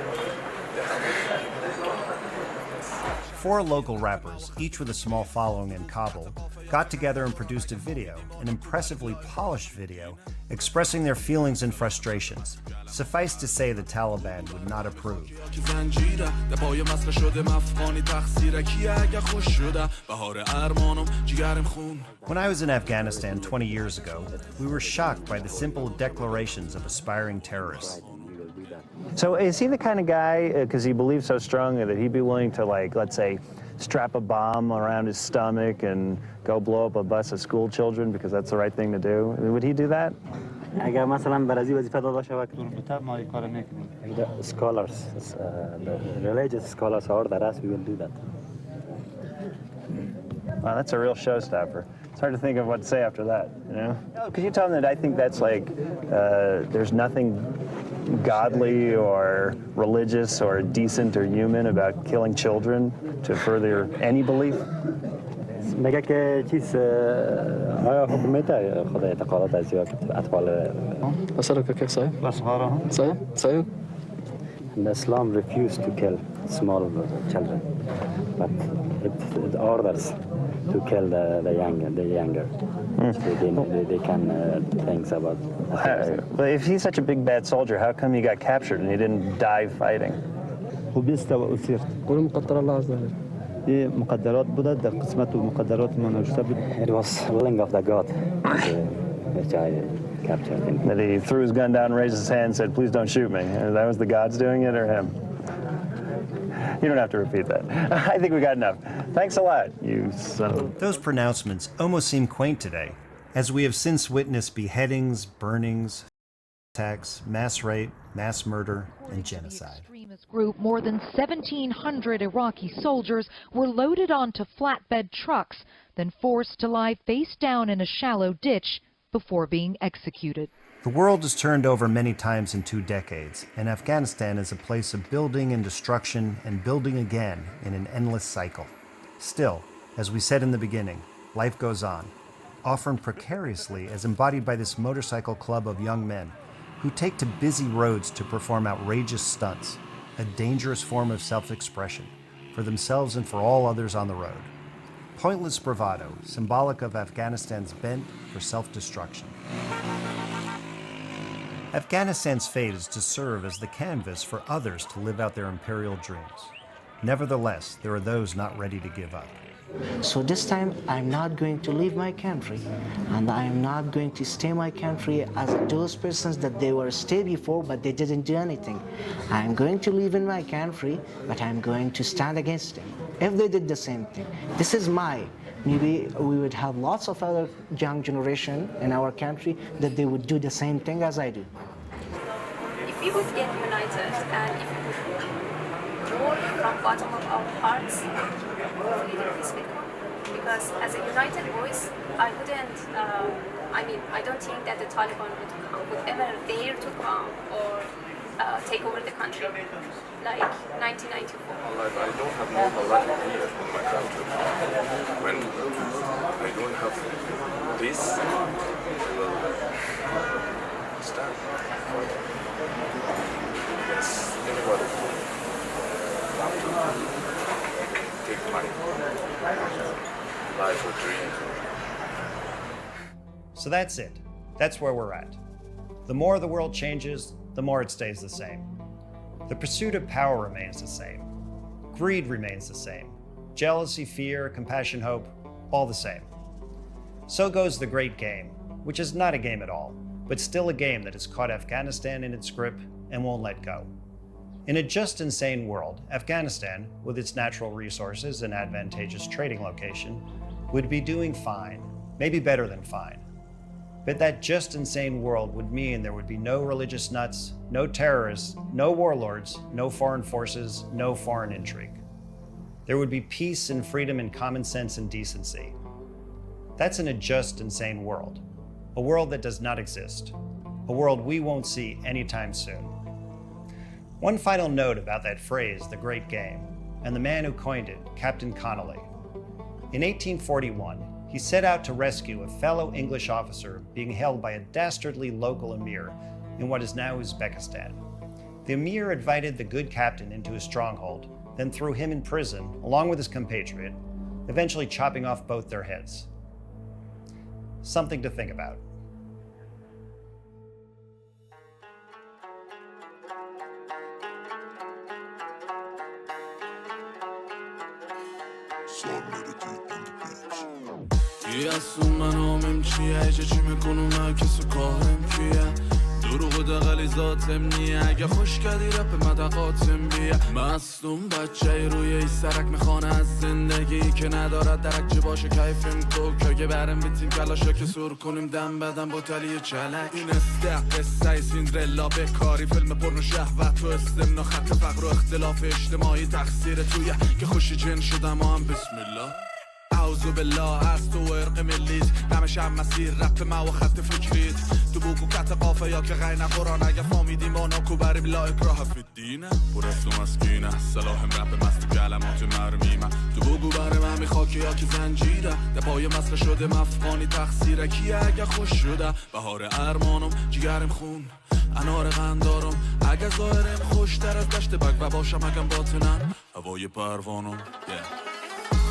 Four local rappers, each with a small following in Kabul, got together and produced a video, an impressively polished video, expressing their feelings and frustrations. Suffice to say the Taliban would not approve. When I was in Afghanistan 20 years ago, we were shocked by the simple declarations of aspiring terrorists. So is he the kind of guy, because he believes so strongly that he'd be willing to, like, let's say, strap a bomb around his stomach and go blow up a bus of school children because that's the right thing to do? Would he do that? اگر مثلا برازی وظیفه داده شود که بهتر ما این کار میکنیم. The scholars, the religious scholars order us, we will do that. Wow, that's a real showstopper. It's hard to think of what to say after that, you know? Could you tell them that I think that's like, there's nothing godly or religious or decent or human about killing children to further any belief? میگه که چیز آیا حکومت خود اعتقادات از زیاد اطفال أسألك كيف صحيح؟ صحيح؟ صحيح؟ And Islam refused to kill small children, but it orders to kill the younger. They can think about. Well, if he's such a big bad soldier, how come he got captured and he didn't die fighting? حبست وأسرت. قول مقدر الله عز وجل. دي مقدرات بودت ده قسمته ومقدرات ما نجسب. It was willing of the God which I captured him. That he threw his gun down and raised his hand and said, "Please don't shoot me." And that was the gods doing it or him? You don't have to repeat that. I think we got enough. Thanks a lot, you son of... Those pronouncements almost seem quaint today, as we have since witnessed beheadings, burnings, attacks, mass rape, mass murder, and genocide. Extremist group, more than 1,700 Iraqi soldiers were loaded onto flatbed trucks, then forced to lie face down in a shallow ditch before being executed. The world has turned over many times in 2 decades, and Afghanistan is a place of building and destruction and building again in an endless cycle. Still, as we said in the beginning, life goes on, often precariously as embodied by this motorcycle club of young men who take to busy roads to perform outrageous stunts, a dangerous form of self-expression for themselves and for all others on the road. Pointless bravado, symbolic of Afghanistan's bent for self-destruction. Afghanistan's fate is to serve as the canvas for others to live out their imperial dreams. Nevertheless, there are those not ready to give up. So this time, I'm not going to leave my country, and I'm not going to stay in my country as those persons that they were stay before, but they didn't do anything. I'm going to live in my country, but I'm going to stand against them. If they did the same thing, this is maybe we would have lots of other young generation in our country that they would do the same thing as I do. If we would get united and if we would work from bottom of our hearts, hopefully this will come. Because as a united voice, I don't think that the Taliban would ever dare to come or take over the country like 1994. I don't have normal life here in my country. When I don't have peace, I will stand. Yes, anybody take my life or dream. So that's it. That's where we're at. The more the world changes, the more it stays the same. The pursuit of power remains the same. Greed remains the same. Jealousy, fear, compassion, hope, all the same. So goes the great game, which is not a game at all, but still a game that has caught Afghanistan in its grip and won't let go. In a just insane world, Afghanistan, with its natural resources and advantageous trading location, would be doing fine, maybe better than fine. But that just insane world would mean there would be no religious nuts, no terrorists, no warlords, no foreign forces, no foreign intrigue. There would be peace and freedom and common sense and decency. That's in a just insane world, a world that does not exist, a world we won't see anytime soon. One final note about that phrase, the great game, and the man who coined it, Captain Connolly. In 1841, he set out to rescue a fellow English officer being held by a dastardly local emir in what is now Uzbekistan. The emir invited the good captain into his stronghold, then threw him in prison along with his compatriot, eventually chopping off both their heads. Something to think about. منامم چیه اجا چی میکنم کسو کارم کیه دروغ دقلی ذاتم نیه اگه خوش کردی رپ مدقاتم بیه مستون بچه روی ای سرک میخوانه از زندگی که ندارد درک چه باشه کیفم تو که برم بیتیم کلاشا که سر کنیم دم بدم با تلی چلک این استق قصه سیندرلا بکاری فیلم پرنو شهوت و استمنا خط فقر و اختلاف اجتماعی تقصیر تویه که خوشی جن شدم هم بسم الله نعوذ بالله از تو ارق ملیت دمش هم مسیر رپ ما و خط فکریت تو بوکو کت قافه یا که غیر قرآن اگه فامیدیم آنا کو بریم لا اکراه فی الدینه برسو مسکینه سلاح رپ مست کلمات مرمیمه تو بگو بره من میخواکی یا که زنجیره دپای مسخ شده مفقانی تقصیره کیه اگه خوش شده بهار ارمانم جگرم خون انار قندارم اگه ظاهرم خوشتر از دشت بگ و باشم اگم باطنن هوای پروانم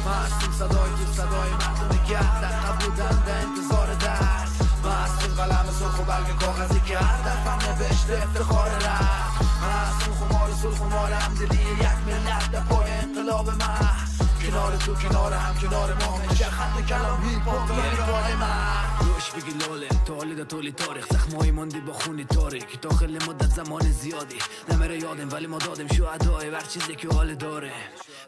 مستیم صدای تو صدای مردم گردن نبودن به انتظار درد مستیم قلم سرخ و برگ کاغذی کرد در فن نوشته افتخار رفت مستیم خمار سل خمار همدلی یک ملت در پای انقلاب من کنار تو کنار هم کنار ما میشه خط کلام هیپ هاپ راه من روش بگی لاله طولی تاریخ زخمایی ماندی با خونی تاریک داخل مدت زمان زیادی نمیره یادم ولی ما دادیم شهدای بر چیزی که حال داره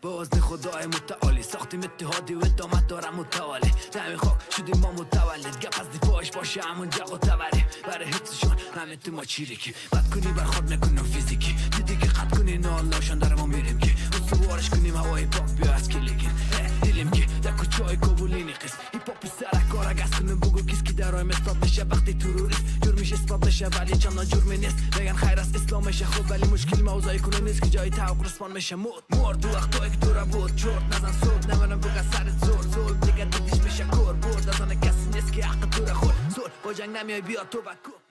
با اذن خدای متعالی ساختیم اتحادی و ادامت دارم متوالی نمی خاک شدیم ما متولد گپ از دفاعش باشه همون جق و تبری برای حفظشون همه تو ما چیریکی بد کنی برخورد نکنیم فیزیکی دیدی که قد کنی نالاشان در ما میریم که استوارش کنیم هوای پاک بیا از کلیگین دیلیم که در کوچای کابولینی قسم هیپ هاپ سرکار اگه از کنیم بگو کس کی درای مستاد بشه وقتی تروریست جرمش اثبات بشه ولی چندان جرمی نیست بگن خیر از اسلامشه خوب ولی مشکل موضوعی کنه نیست که جای توقع رسپان میشه مرد وقتایی که دورم بود چرت نزن صورت نمانم بگه سرت زور دیگه دیدیش میشه کور برد از آن کسی نیست که حق تو را خور زور با جنگ نمیای بیا تو بکو